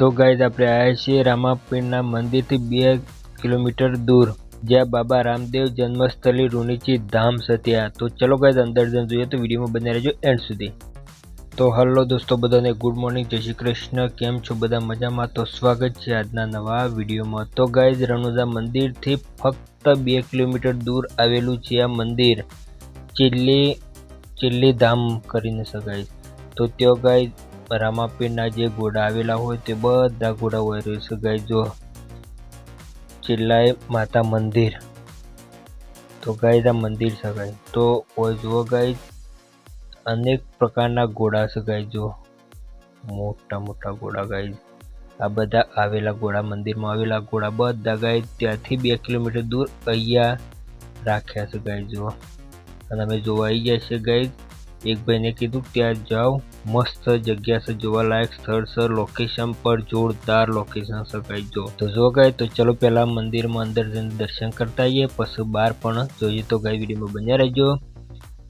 तो गाइज આપણે આવ્યા છીએ રામાપીરના મંદિરથી 2 કિલોમીટર दूर જ્યાં બાબા રામદેવ જન્મસ્થળી રૂણીચી ધામ સત્યા। તો ચલો ગાइज અંદર જઈને જોઈએ તો વિડીયોમાં બને રહેજો એન્ડ સુધી। तो हेलो दोस्तों बधाने गुड मॉर्निंग, जय श्री कृष्ण। केम छो बधा मजामां? तो स्वागत है आजना नवा विडियो में। तो गाइज रણુજા मंदिर थी फक्त 2 किलोमीटर दूर आवेलू छे आ मंदिर चिल्ली धाम करीने छे गाइज। तो त्यो गाइज रामापीરના જે ઘોડા આવેલા હોય તે બધા ઘોડા હોય છે ગાइज। જો चिल्लाई माता मंदिर, तो गाइज आ मंदिर છે गाइज। तो जो गाइज अनेक प्रकारना घोड़ा છે गाइज। जो मोटा मोटा घोड़ा गाइज, आ बधा आवेला घोड़ा मंदिर में आवेला घोड़ा बधा गाइज त्याथी 2 किलोमीटर दूर अहींया राख्या છે गाइज। जो अने अमे जोवा आई गया छे गाइज। एक भाई ने कीधुं त्यां जाओ, मस्त जग्या से जोवालायक स्थल से, लोकेशन पर जोरदार लोकेशन से गाइज। जो तो जो गाइज तो चलो पहला मंदिर में अंदर जईने दर्शन करता आईए, पछी बार पण जोईए। तो गाइज विडियो में बन्या रहेजो।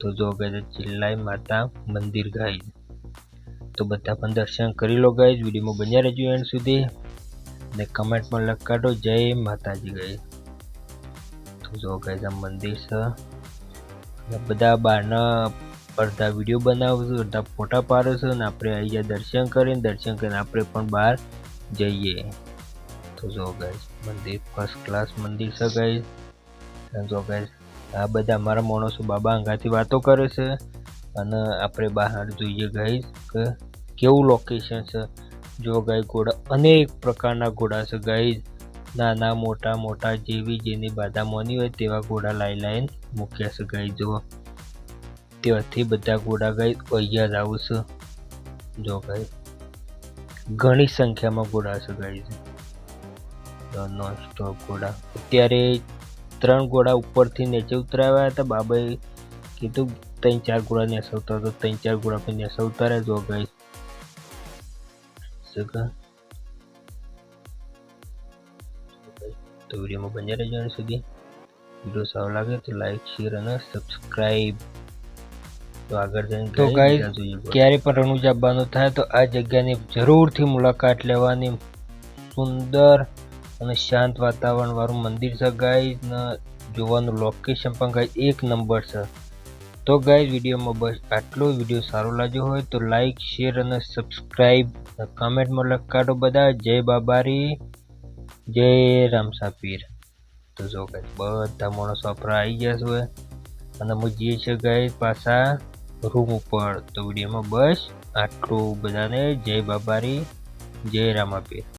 तो जो गाइज चिल्लाई माता मंदिर गाइज, तो बधा पण दर्शन करी लो गाइज। विडियो में बन्या रहेजो एंड सुधी ने कमेंट में लख काढो जय माताजी गाइज। तो जो गाइज आ मंदिर से बधा बारना अर्धा विडियो बनावुं छुं, अर्धा फोटा पाडुं छुं ने आपणे आई गया दर्शन करीने आपणे पण बहार जईए। तो जो गाइज मंदिर फर्स्ट क्लास मंदिर छे गाइज। जो गाइज आ बधा मारा माणसो बाबा अंगाथी वातो करे छे अने आपणे बहार जोईए गाइज के केवुं लोकेशन छे। जो गाइज घोड़ा अनेक प्रकारना घोड़ा छे गाइज, नाना मोटा मोटा जेवी जेनी बाधा मोनी होय तेवा घोड़ा लाइन मूक्या छे गाइज। जो त्याथी बधा घोड़ा गाइज अहींया ज आवे छे। जो गाइज घणी संख्या में घोड़ा छे गाइज, नॉन स्टॉप घोड़ा। अत्यारे 3 घोड़ा ऊपर थी नीचे उतराव्या हता। बाबाए कीधुं 3-4 घोड़ा नेसवता, तो 3-4 घोड़ा पण नेसवता रह्या। जो गाइज तो वीडियो में बने रहेजो अंत सुधी। वीडियो सारो लागे तो लाइक शेर और सब्सक्राइब। तो आगर जईने तो गाइज क्यारे पण रણુજા आववानुं थाय तो आ जग्यानी जरूरथी मुलाकात लेवानी। सुंदर અને શાંત વાતાવરણ વાળું મંદિર છે ગાઈઝ ને જોવાનું લોકેશન પણ ગાઈઝ એક નંબર છે। તો ગાઈઝ વિડીયોમાં બસ આટલો। વિડીયો સારો લાગ્યો હોય તો લાઈક શેર અને સબસ્ક્રાઇબ, કમેન્ટમાં લખ કાઢો બધા જય બાબારી, જય રામસાપીર। તો જો ગાઈઝ બધા માણસો આપણા આવી ગયા છે અને અમે જઈએ છીએ ગાઈઝ પાછા रूम पर। तो वीडियो में बस आटलू। बधाने जय बाबारी, जय रामापीर।